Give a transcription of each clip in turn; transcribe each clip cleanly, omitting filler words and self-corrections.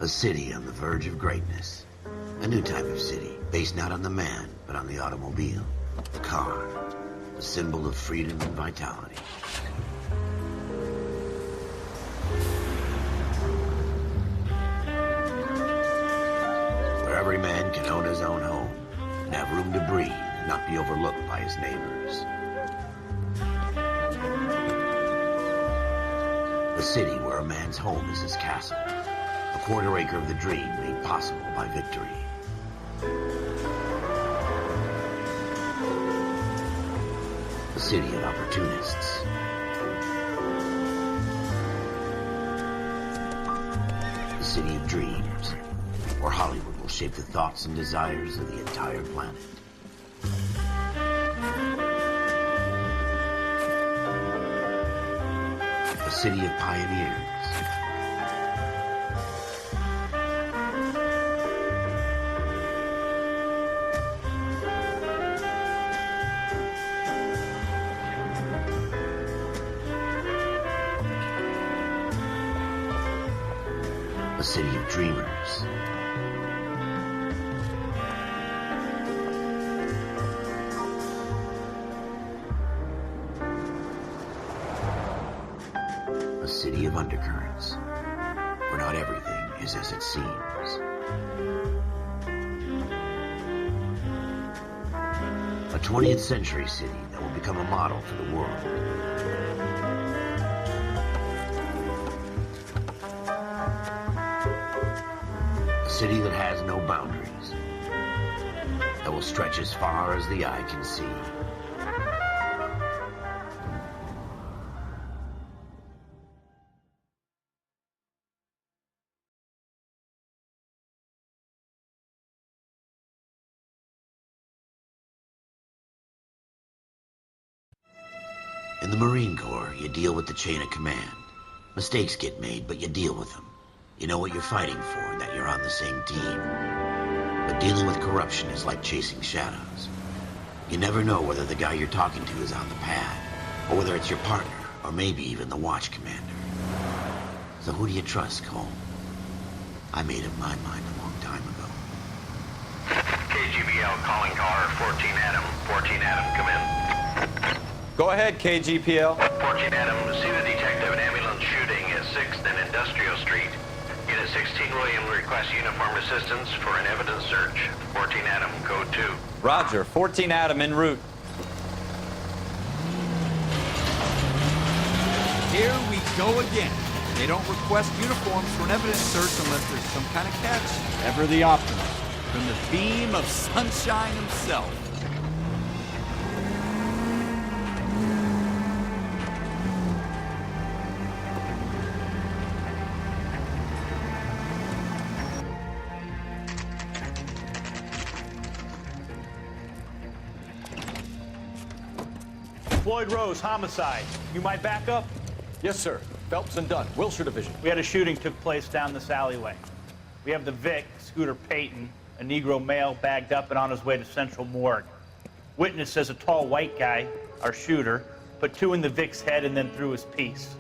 city on the verge of greatness. A new type of city, based not on the man, but on the automobile. The car, the symbol of freedom and vitality. Where every man can own his own home, and have room to breathe, and not be overlooked by his neighbors. A city where a man's home is his castle. A quarter acre of the dream made possible by victory. A city of opportunists. A city of dreams, where Hollywood will shape the thoughts and desires of the entire planet. A city of pioneers. A city of dreamers. A city of undercurrents, where not everything is as it seems. A 20th century city that will become a model for the world. A city that has no boundaries, that will stretch as far as the eye can see. In the Marine Corps, you deal with the chain of command. Mistakes get made, but you deal with them. You know what you're fighting for and that you're on the same team. But dealing with corruption is like chasing shadows. You never know whether the guy you're talking to is on the pad, or whether it's your partner, or maybe even the watch commander. So who do you trust, Cole? I made up my mind a long time ago. KGBL calling car 14 Adam. 14 Adam, come in. Go ahead, KGPL. 14 Adam, see the detective in ambulance shooting at 6th and Industrial Street. Unit 16 William requests uniform assistance for an evidence search. 14 Adam, code 2. Roger, 14 Adam en route. Here we go again. They don't request uniforms for an evidence search unless there's some kind of catch. Ever the optimist. From the beam of sunshine himself. Floyd Rose, homicide. You might back up? Yes, sir. Phelps and Dunn, Wilshire Division. We had a shooting took place down this alleyway. We have the Vic, Scooter Payton, a Negro male bagged up and on his way to Central Morgue. Witness says a tall white guy, our shooter, put 2 in the Vic's head and then threw his piece.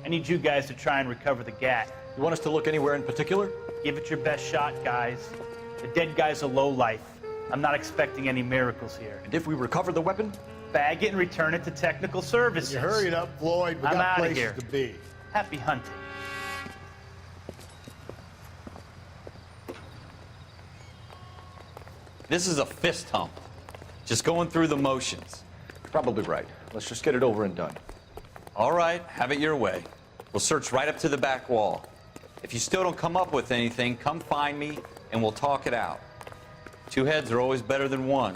I need you guys to try and recover the gat. You want us to look anywhere in particular? Give it your best shot, guys. The dead guy's a lowlife. I'm not expecting any miracles here. And if we recover the weapon? Bag it and return it to technical services. You hurry it up, Floyd. We I'm got outta places here. to be. Happy hunting. This is a fist hump. Just going through the motions. Probably right. Let's just get it over and done. All right, have it your way. We'll search right up to the back wall. If you still don't come up with anything, come find me and we'll talk it out. 2 heads are always better than 1.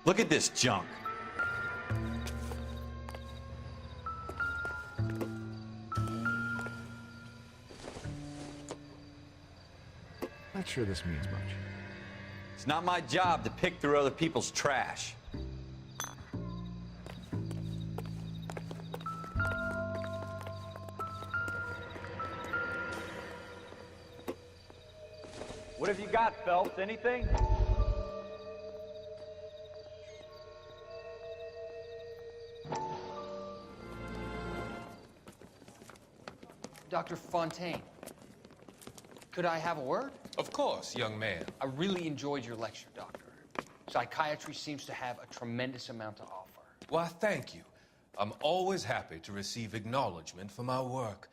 Look at this junk. Not sure this means much. It's not my job to pick through other people's trash. What have you got, Phelps? Anything? Dr. Fontaine, could I have a word? Of course, young man. I really enjoyed your lecture, Doctor. Psychiatry seems to have a tremendous amount to offer. Why, thank you. I'm always happy to receive acknowledgement for my work.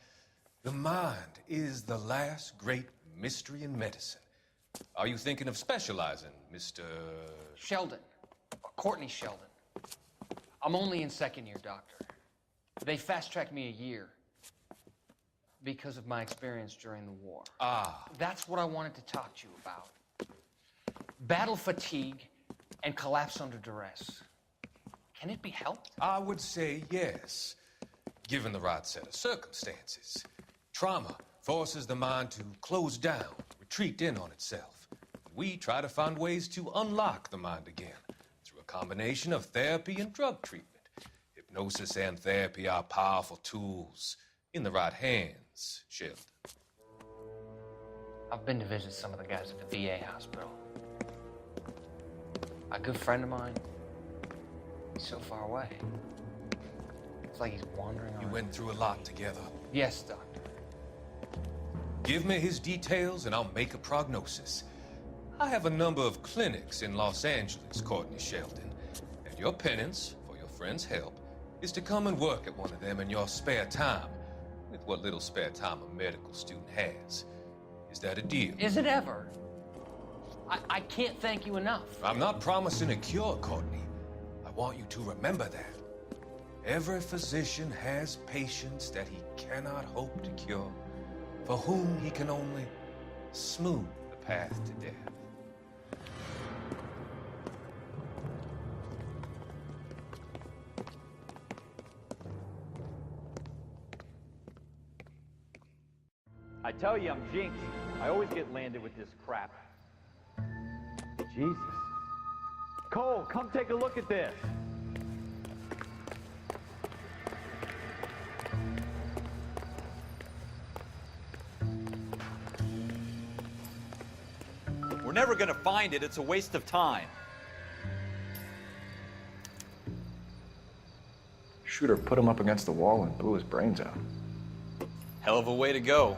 The mind is the last great mystery in medicine. Are you thinking of specializing, Mr. Sheldon, or Courtney Sheldon. I'm only in second year, Doctor. They fast-tracked me a year because of my experience during the war. Ah. That's what I wanted to talk to you about. Battle fatigue and collapse under duress. Can it be helped? I would say yes, given the right set of circumstances. Trauma forces the mind to close down, retreat in on itself. We try to find ways to unlock the mind again through a combination of therapy and drug treatment. Hypnosis and therapy are powerful tools in the right hands, Sheldon. I've been to visit some of the guys at the VA hospital. A good friend of mine, he's so far away. It's like he's wandering around. You went through a lot together. Yes, Doctor. Give me his details and I'll make a prognosis. I have a number of clinics in Los Angeles, Courtney Sheldon. And your penance, for your friend's help, is to come and work at one of them in your spare time, with what little spare time a medical student has. Is that a deal? Is it ever? I can't thank you enough. I'm not promising a cure, Courtney. I want you to remember that. Every physician has patients that he cannot hope to cure, for whom he can only smooth the path to death. I tell you, I'm jinxed. I always get landed with this crap. Jesus. Cole, come take a look at this. We're never gonna find it. It's a waste of time. Shooter put him up against the wall and blew his brains out. Hell of a way to go.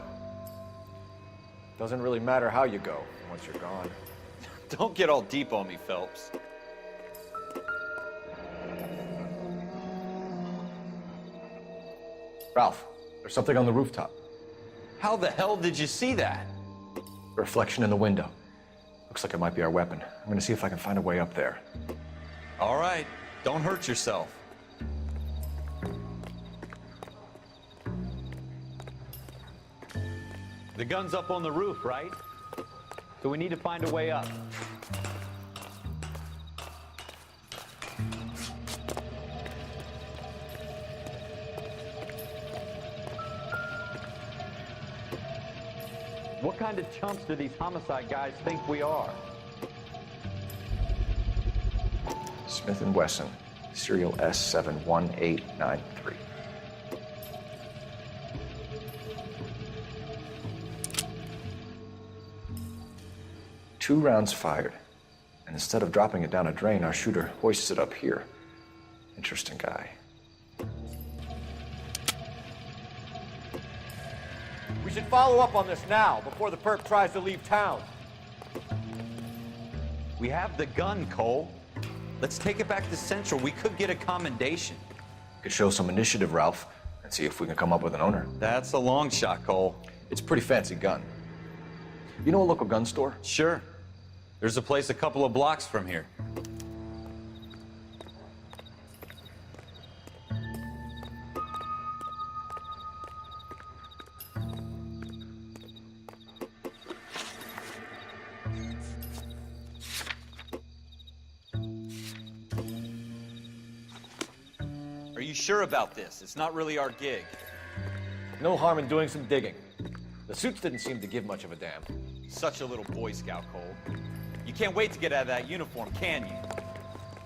Doesn't really matter how you go once you're gone. Don't get all deep on me, Phelps. Ralph, there's something on the rooftop. How the hell did you see that? Reflection in the window. Looks like it might be our weapon. I'm gonna see if I can find a way up there. All right, don't hurt yourself. The gun's up on the roof, right? So we need to find a way up. What kind of chumps do these homicide guys think we are? Smith & Wesson, serial S71893. 2 rounds fired, and instead of dropping it down a drain, our shooter hoists it up here. Interesting guy. We should follow up on this now, before the perp tries to leave town. We have the gun, Cole. Let's take it back to Central. We could get a commendation. Could show some initiative, Ralph, and see if we can come up with an owner. That's a long shot, Cole. It's a pretty fancy gun. You know a local gun store? Sure. There's a place a couple of blocks from here. Are you sure about this? It's not really our gig. No harm in doing some digging. The suits didn't seem to give much of a damn. Such a little Boy Scout, Cole. You can't wait to get out of that uniform, can you?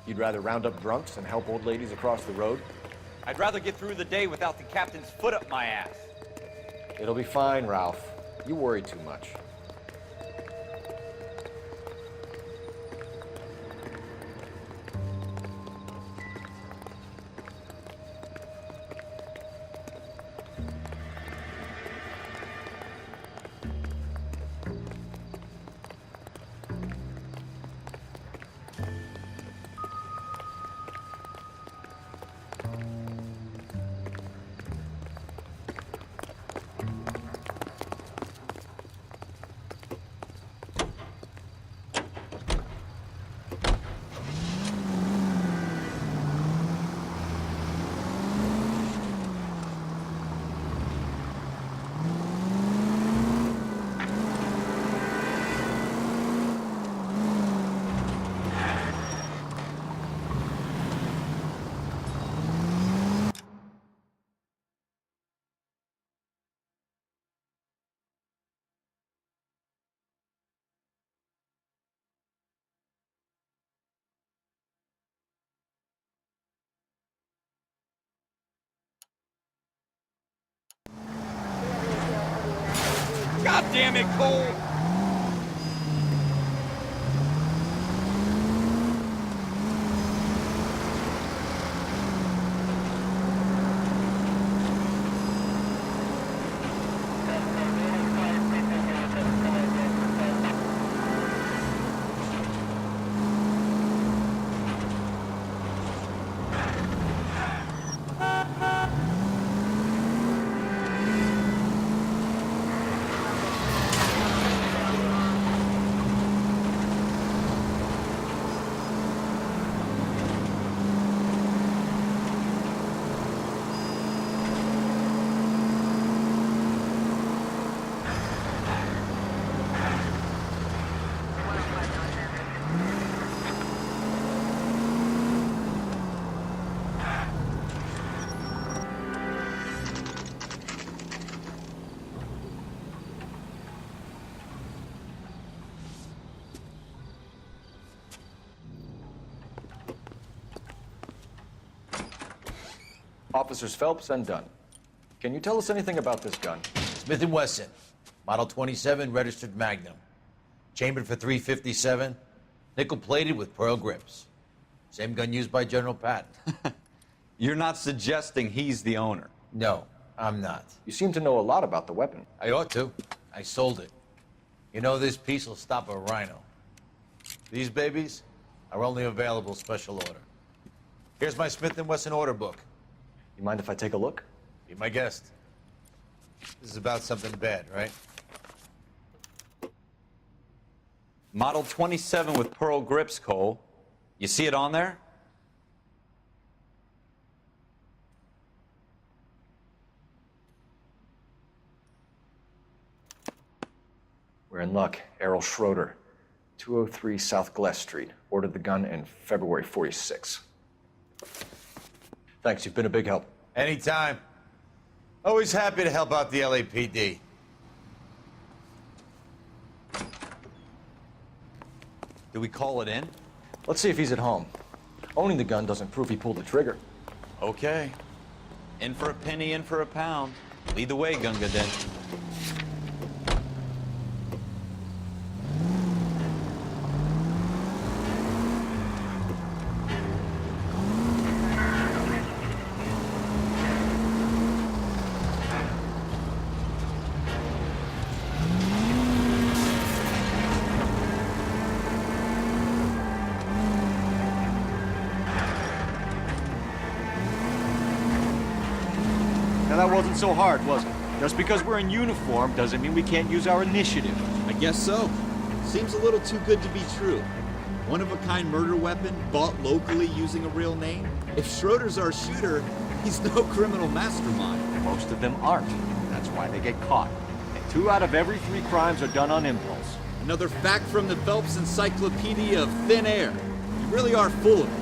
You'd rather round up drunks and help old ladies across the road? I'd rather get through the day without the captain's foot up my ass. It'll be fine, Ralph. You worry too much. God damn it, Cole! Officers Phelps and Dunn. Can you tell us anything about this gun? Smith & Wesson, Model 27, registered Magnum. Chambered for .357, nickel-plated with pearl grips. Same gun used by General Patton. You're not suggesting he's the owner? No, I'm not. You seem to know a lot about the weapon. I ought to. I sold it. You know, this piece will stop a rhino. These babies are only available special order. Here's my Smith & Wesson order book. You mind if I take a look? Be my guest. This is about something bad, right? Model 27 with pearl grips, Cole. You see it on there? We're in luck. Errol Schroeder, 203 South Glass Street. Ordered the gun in February '46. Thanks, you've been a big help. Anytime. Always happy to help out the LAPD. Do we call it in? Let's see if he's at home. Owning the gun doesn't prove he pulled the trigger. Okay. In for a penny, in for a pound. Lead the way, Gunga Din. Now that wasn't so hard, was it? Just because we're in uniform doesn't mean we can't use our initiative. I guess so. Seems a little too good to be true. One-of-a-kind murder weapon bought locally using a real name? If Schroeder's our shooter, he's no criminal mastermind. Most of them aren't. That's why they get caught. And 2 out of every 3 crimes are done on impulse. Another fact from the Phelps Encyclopedia of Thin Air. You really are full of it.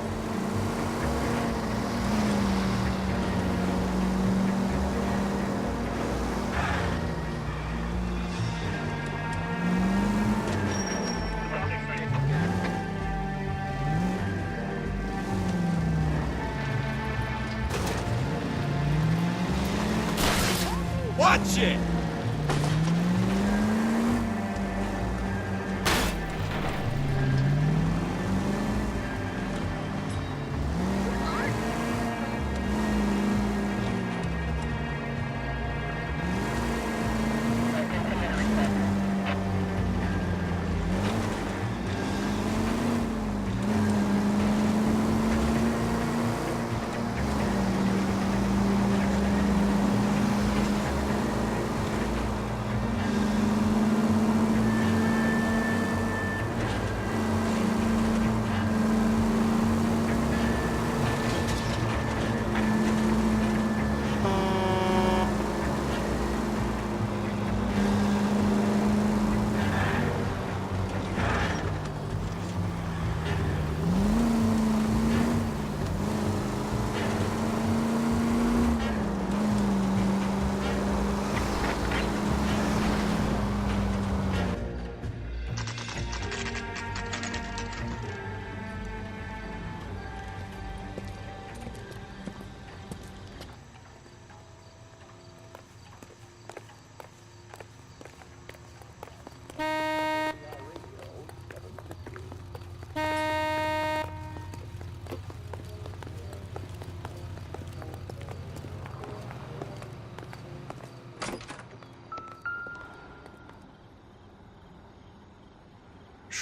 Watch it!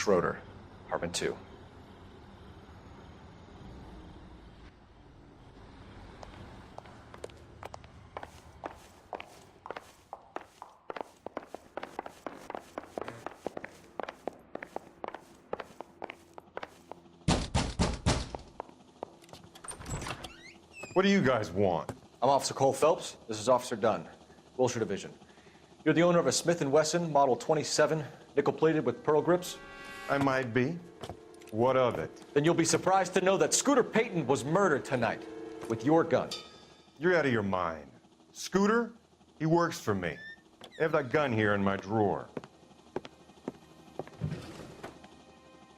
Schroeder, apartment 2. What do you guys want? I'm Officer Cole Phelps. This is Officer Dunn, Wilshire Division. You're the owner of a Smith & Wesson Model 27, nickel-plated with pearl grips? I might be. What of it? Then you'll be surprised to know that Scooter Payton was murdered tonight with your gun. You're out of your mind. Scooter? He works for me. I have that gun here in my drawer.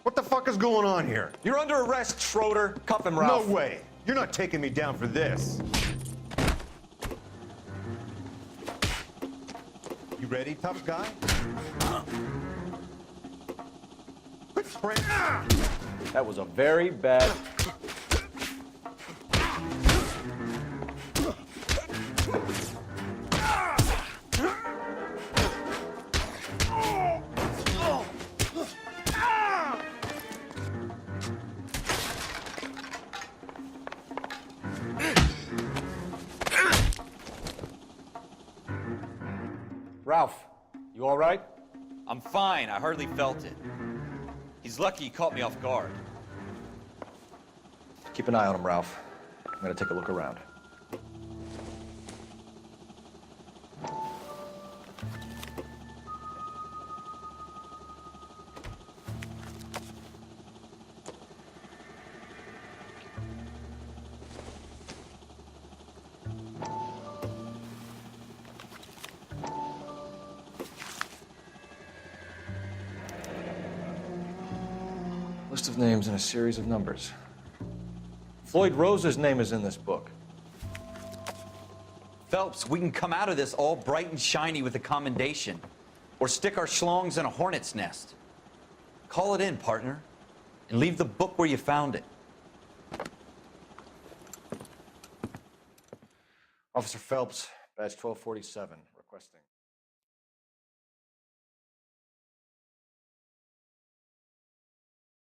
What the fuck is going on here? You're under arrest, Schroeder. Cuff him, Ralph. No way. You're not taking me down for this. You ready, tough guy? That was a very bad... Ralph, you all right? I'm fine. I hardly felt it. He's lucky he caught me off guard. Keep an eye on him, Ralph. I'm gonna take a look around. List of names and a series of numbers. Floyd Rose's name is in this book. Phelps, we can come out of this all bright and shiny with a commendation, or stick our schlongs in a hornet's nest. Call it in, partner, and leave the book where you found it. Officer Phelps, badge 1247,